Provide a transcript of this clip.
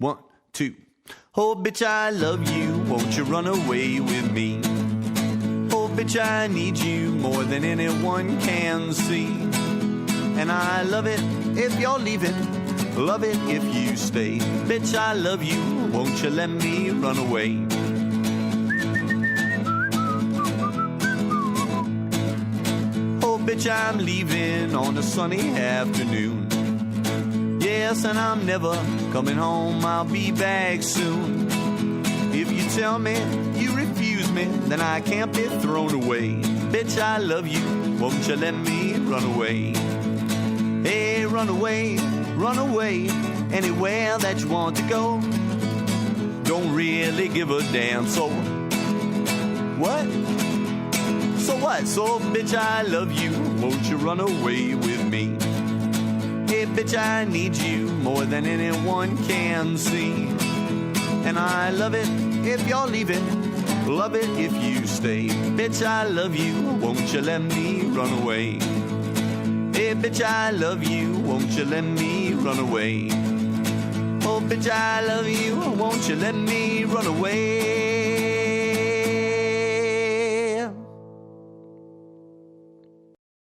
1, 2. Oh, bitch, I love you. Won't you run away with me? Oh, bitch, I need you more than anyone can see. And I love it if you're leaving, love it if you stay. Bitch, I love you. Won't you let me run away? Oh, bitch, I'm leaving on a sunny afternoon. Yes, and I'm never coming home, I'll be back soon. If you tell me you refuse me, then I can't be thrown away. Bitch, I love you, won't you let me run away? Hey, run away, anywhere that you want to go. Don't really give a damn, so what? So what? So bitch, I love you, won't you run away with me? Hey, bitch, I need you more than anyone can see. And I love it if you're leaving, love it if you stay. Bitch, I love you, won't you let me run away? Hey, bitch, I love you, won't you let me run away? Oh, bitch, I love you, won't you let me run away?